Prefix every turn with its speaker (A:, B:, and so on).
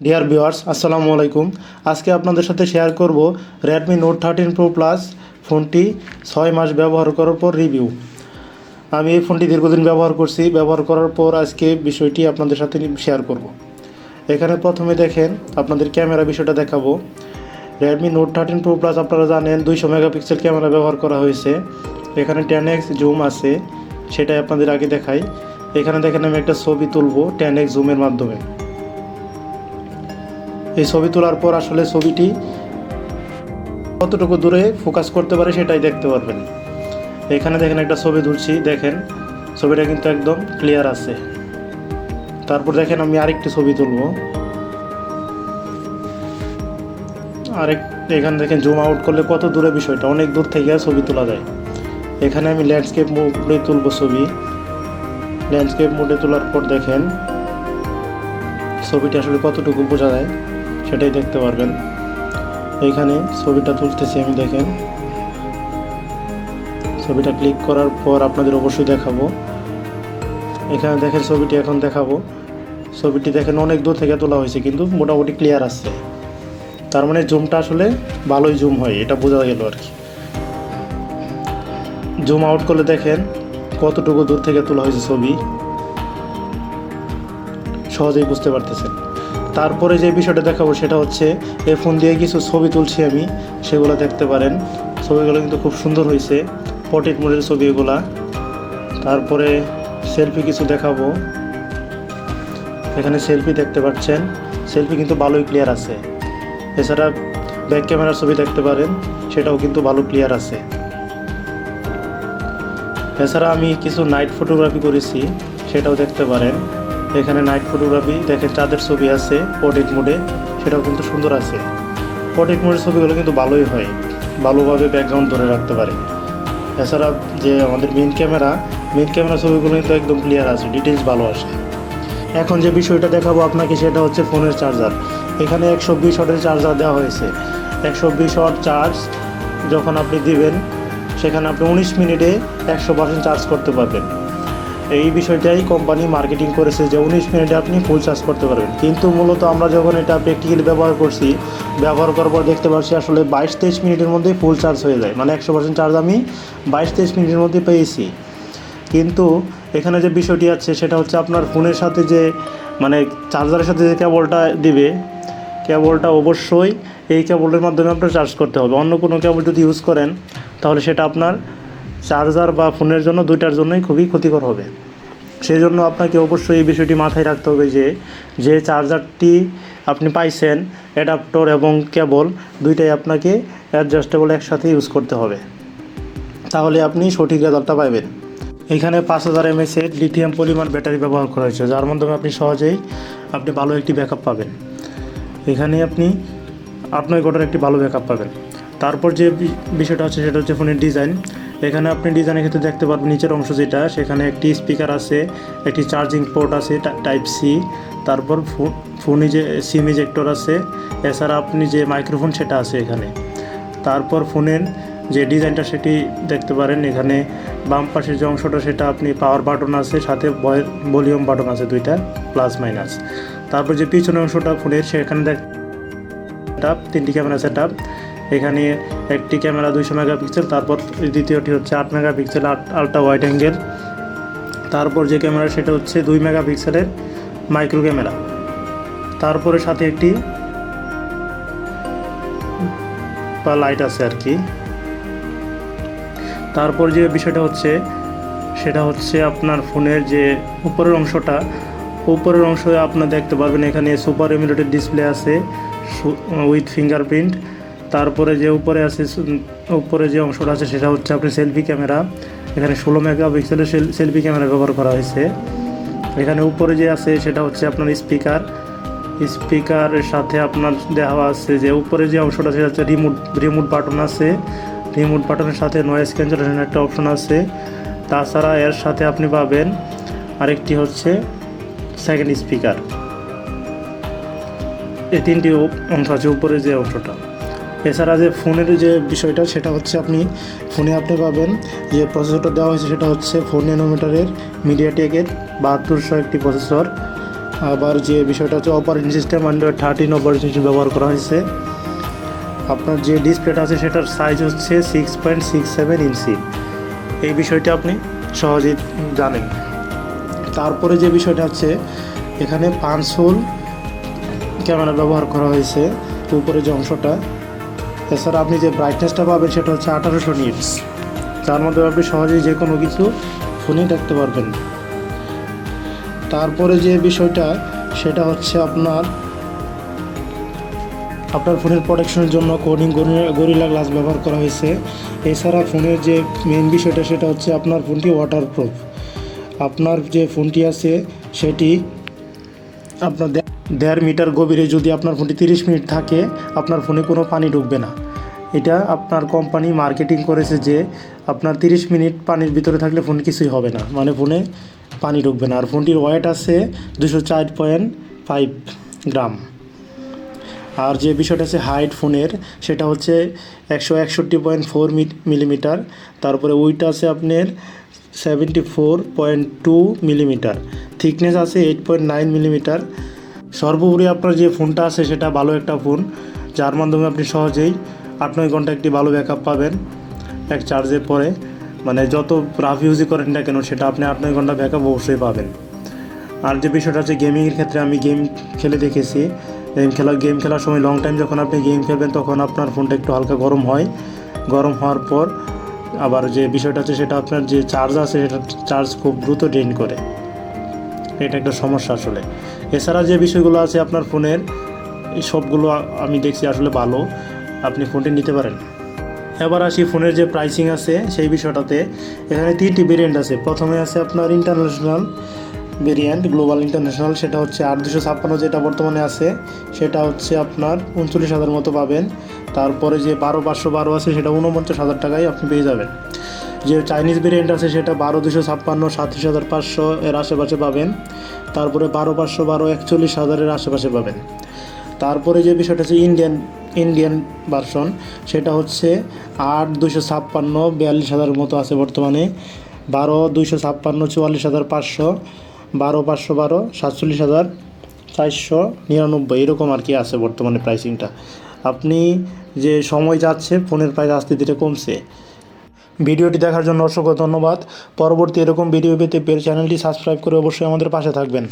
A: Dear viewers, আসসালামু আলাইকুম। আজকে আপনাদের সাথে শেয়ার করব Redmi Note 13 Pro Plus ফোনটি 6 মাস ব্যবহার করার পর রিভিউ। আমি এই ফোনটি দীর্ঘদিন ব্যবহার করছি। ব্যবহার করার পর আজকে বিষয়টি আপনাদের সাথে শেয়ার করব। এখানে প্রথমে দেখেন, আপনাদের ক্যামেরা বিষয়টা দেখাবো। Redmi Note 13 Pro Plus আপনারা জানেন 200 মেগাপিক্সেল ক্যামেরা ব্যবহার করা হয়েছে। এখানে 10x জুম আছে, সেটাই আপনাদের আগে দেখাই। এখানে দেখেন আমি একটা ছবি তুলব 10x জুমের মাধ্যমে। এই ছবি তোলার পর আসলে ছবিটি কতটুকু দূরে ফোকাস করতে পারে সেটাই দেখতে পারবেন। এখানে দেখেন একটা ছবি তুলছি, দেখেন ছবিটা কিন্তু একদম ক্লিয়ার আছে। তারপর দেখেন আমি আরেকটি ছবি তুলব, এখানে দেখেন জুম আউট করলে কত দূরে বিষয়টা, অনেক দূর থেকে ছবি তোলা যায়। এখানে আমি ল্যান্ডস্কেপ মোডে তুলব ছবি। ল্যান্ডস্কেপ মোডে তোলার পর দেখেন ছবিটা আসলে কতটুকু বোঝা যায় সেটাই দেখতে পারবেন। এইখানে ছবিটা তুলতেছি আমি, দেখেন ছবিটা ক্লিক করার পর আপনাদের অবশ্যই দেখাবো। এখানে দেখেন ছবিটি এখন দেখাবো। ছবিটি দেখেন অনেক দূর থেকে তোলা হয়েছে কিন্তু মোটামুটি ক্লিয়ার আসছে। তার মানে জুমটা আসলে ভালোই জুম হয়, এটা বোঝা গেল আর কি। জুম আউট করলে দেখেন কতটুকু দূর থেকে তোলা হয়েছে ছবি, সহজেই বুঝতে পারতেছেন। তারপরে যে বিষয়টা দেখাবো সেটা হচ্ছে এই ফোন দিয়ে কিছু ছবি তুলছি আমি, সেগুলো দেখতে পারেন। ছবিগুলো কিন্তু খুব সুন্দর হয়েছে, পোর্ট্রেট মোডের ছবি এগুলা। তারপরে সেলফি কিছু দেখাবো। এখানে সেলফি দেখতে পাচ্ছেন, সেলফি কিন্তু ভালোই ক্লিয়ার আছে। এছাড়া ব্যাক ক্যামেরার ছবি দেখতে পারেন, সেটাও কিন্তু ভালো ক্লিয়ার আছে। এছাড়া আমি কিছু নাইট ফটোগ্রাফি করেছি, সেটাও দেখতে পারেন। এখানে নাইট ফটোগ্রাফি দেখেন, চাঁদের ছবি আছে পোর্ট্রেট মোডে, সেটাও কিন্তু সুন্দর আছে। পোর্ট্রেট মোডের ছবিগুলো কিন্তু ভালোই হয়, ভালোভাবে ব্যাকগ্রাউন্ড ধরে রাখতে পারে। এছাড়া যে আমাদের মেন ক্যামেরা ছবিগুলো কিন্তু একদম ক্লিয়ার আছে, ডিটেলস ভালো আসে। এখন যে বিষয়টা দেখাবো আপনাকে সেটা হচ্ছে ফোনের চার্জার। এখানে 120 ওয়াটের চার্জার দেওয়া হয়েছে। 120 ওয়াট চার্জ যখন আপনি দিবেন, সেখানে আপনি 19 মিনিটে 100% চার্জ করতে পারবেন। এই বিষয়টাই কোম্পানি মার্কেটিং করেছে যে 19 মিনিটে আপনি ফুল চার্জ করতে পারবেন। কিন্তু মূলত আমরা যখন এটা প্র্যাকটিক্যালি ব্যবহার করার পর দেখতে পাচ্ছি আসলে 22-23 মিনিটের মধ্যেই ফুল চার্জ হয়ে যায়। মানে 100% চার্জ আমি 22-23 মিনিটের মধ্যে পেয়েছি। কিন্তু এখানে যে বিষয়টি আছে সেটা হচ্ছে আপনার ফোনের সাথে যে মানে চার্জারের সাথে যে কেবলটা দিবে, কেবলটা অবশ্যই এই কেবলের মাধ্যমে আপনার চার্জ করতে হবে। অন্য কোনো কেবল যদি ইউজ করেন তাহলে সেটা আপনার চার্জার বা ফোনের জন্য দুইটার জন্যই খুবই ক্ষতিকর হবে। সেই জন্য আপনাকে অবশ্যই এই বিষয়টি মাথায় রাখতে হবে যে চার্জারটি আপনি পাইছেন, অ্যাডাপ্টর এবং কেবল দুইটাই আপনাকে অ্যাডজাস্টেবল একসাথে ইউজ করতে হবে, তাহলে আপনি সঠিক রেজাল্টটা পাবেন। এখানে 5000 mAh লিথিয়াম পলিমার ব্যাটারি ব্যবহার করা হয়েছে, যার মাধ্যমে আপনি সহজেই ভালো একটি ব্যাকআপ পাবেন। এখানে আপনি 8-9 ঘন্টার একটি ভালো ব্যাকআপ পাবেন। তারপর যে বিষয়টা হচ্ছে সেটা হচ্ছে ফোনের ডিজাইন। এখানে আপনি ডিজাইনের ক্ষেত্রে দেখতে পারবেন নিচের অংশ যেটা, সেখানে একটি স্পিকার আছে, একটি চার্জিং পোর্ট আছে টাইপ সি, তারপর ফোনে যে সিম ইজেক্টর আছে, এছাড়া আপনি যে মাইক্রোফোন সেটা আছে এখানে। তারপর ফোনের যে ডিজাইনটা সেটি দেখতে পারেন। এখানে বাম পাশের যে অংশটা সেটা আপনি পাওয়ার বাটন আছে, সাথে ভলিউম বাটন আছে দুইটা, প্লাস মাইনাস। তারপর যে পিছনের অংশটা ফোনের, সেখানে সেটআপ 3টি ক্যামেরা সেটআপ। এখানে একটি ক্যামেরা 200 মেগাপিক্সেল, তারপর দ্বিতীয়টি হচ্ছে 8 মেগাপিক্সেল আলট্রা ওয়াইড অ্যাঙ্গেল। তারপর যে ক্যামেরা সেটা হচ্ছে 2 মেগাপিক্সেলের মাইক্রো ক্যামেরা। তারপরে সাথে একটি লাইট আছে আর কি। তারপর যে বিষয়টা হচ্ছে সেটা হচ্ছে আপনার ফোনের যে উপরের অংশে আপনার দেখতে পারবেন এখানে সুপার এমুলেটেড ডিসপ্লে আছে উইথ ফিঙ্গারপ্রিন্ট। তারপরে যে উপরে যে অংশটা আছে সেটা হচ্ছে আপনার সেলফি ক্যামেরা। এখানে 16 মেগাপিক্সেলের সেলফি ক্যামেরা ব্যবহার করা হয়েছে। এখানে উপরে যে আছে সেটা হচ্ছে আপনার স্পিকারের সাথে আপনার দেওয়া আছে যে উপরে যে অংশটা সেটা হচ্ছে রিমোট বাটন আছে। রিমোট বাটনের সাথে নয়েজ ক্যান্সেলেশন একটা অপশন আছে। তাছাড়া এর সাথে আপনি পাবেন আরেকটি হচ্ছে সেকেন্ড স্পিকার। এই 3টি অংশ আছে উপরে যে অংশটা। এছাড়া যে ফোনের যে বিষয়টা সেটা হচ্ছে ফোনে আপনি পাবেন যে প্রসেসরটা দেওয়া হয়েছে সেটা হচ্ছে 4 ন্যানোমিটারের মিডিয়াটেকের 7200 একটি প্রসেসর। আবার যে বিষয়টা হচ্ছে operating system Android 13 operating system ব্যবহার করা হয়েছে। আপনার যে ডিসপ্লেটা আছে সেটার সাইজ হচ্ছে 6.67 ইঞ্চি। এই বিষয়টা আপনি সহজেই জানেন। তারপরে যে বিষয়টা হচ্ছে এখানে পাঁচ হোল ক্যামেরা ব্যবহার করা হয়েছে উপরে যে অংশটা। এছাড়া আপনি যে ব্রাইটনেসটা পাবেন সেটা হচ্ছে 1800 নিটস, যার মধ্যে আপনি সহজেই যে কোনো কিছু ফোনে দেখতে পারবেন। তারপরে যে বিষয়টা সেটা হচ্ছে আপনার ফোনের প্রোটেকশনের জন্য কোডিং গরিলা গ্লাস ব্যবহার করা হয়েছে। এছাড়া ফোনের যে মেইন বিষয়টা সেটা হচ্ছে আপনার ফোনটি ওয়াটারপ্রুফ। আপনার যে ফোনটি আছে সেটি আপনার 1.5 মিটার গভীরে যদি আপনার ফোনটি 30 মিনিট থাকে আপনার ফোনে কোনো পানি ঢুকবে না। এটা আপনার কোম্পানি মার্কেটিং করেছে যে আপনার 30 মিনিট পানির ভিতরে থাকলে ফোন কিছুই হবে না, মানে ফোনে পানি ঢুকবে না। আর ফোনটির ওয়েট আছে 204.5 গ্রাম। আর যে বিষয়টা আছে হাইট ফোনের সেটা হচ্ছে 161.4 মিলিমিটার। তারপরে উইথ আছে আপনার 74.2 মিলিমিটার। থিকনেস আছে 8.9 মিলিমিটার। সর্বোপরি আপনার যে ফোনটা আছে সেটা ভালো একটা ফোন, যার মাধ্যমে আপনি সহজেই 8-9 ঘন্টা একটি ভালো ব্যাকআপ পাবেন এক চার্জে পরে। মানে যত রাফ ইউজই করেন না কেন সেটা আপনি 8-9 ঘন্টা ব্যাকআপ অবশ্যই পাবেন। আর যে বিষয়টা হচ্ছে গেমিংয়ের ক্ষেত্রে আমি গেম খেলে দেখেছি, গেম খেলার সময় লং টাইম যখন আপনি গেম খেলবেন তখন আপনার ফোনটা একটু হালকা গরম হয়। গরম হওয়ার পর আবার যে বিষয়টা হচ্ছে সেটা আপনার যে চার্জ আছে সেটা চার্জ খুব দ্রুত ড্রেন করে। এটা একটা সমস্যা আসলে। এছাড়া যে বিষয়গুলো আছে আপনার ফোনের এই সবগুলো আমি দেখছি আসলে ভালো, আপনি ফোনটি নিতে পারেন। এবার আসি ফোনের যে প্রাইসিং আছে সেই বিষয়টাতে। এখানে 3টি ভেরিয়েন্ট আছে। প্রথমে আছে আপনার ইন্টারন্যাশনাল ভেরিয়েন্ট, গ্লোবাল ইন্টারন্যাশনাল, সেটা হচ্ছে 8256 যেটা বর্তমানে আছে সেটা হচ্ছে আপনার 39,000 মতো পাবেন। তারপরে যে 12512 আছে সেটা 49,000 টাকায় আপনি পেয়ে যাবেন। যে চাইনিজ ভেরিয়েন্ট আছে সেটা 12256 37,500 এর আশেপাশে পাবেন। তারপরে 12512 41,000 এর আশেপাশে পাবেন। তারপরে যে বিষয়টা হচ্ছে ইন্ডিয়ান ভার্সন সেটা হচ্ছে 8256 42,000 মতো আছে বর্তমানে। 12256 44,500, 12512 47,499 এরকম আর কি আছে বর্তমানে প্রাইসিংটা। আপনি যে সময় যাচ্ছে ফোনের প্রাইস আস্তে ধীরে কমছে। ভিডিওটি দেখার জন্য অসংখ্য ধন্যবাদ। পরবর্তী এরকম ভিডিও পেতে চ্যানেলটি সাবস্ক্রাইব করে অবশ্যই আমাদের পাশে থাকবেন।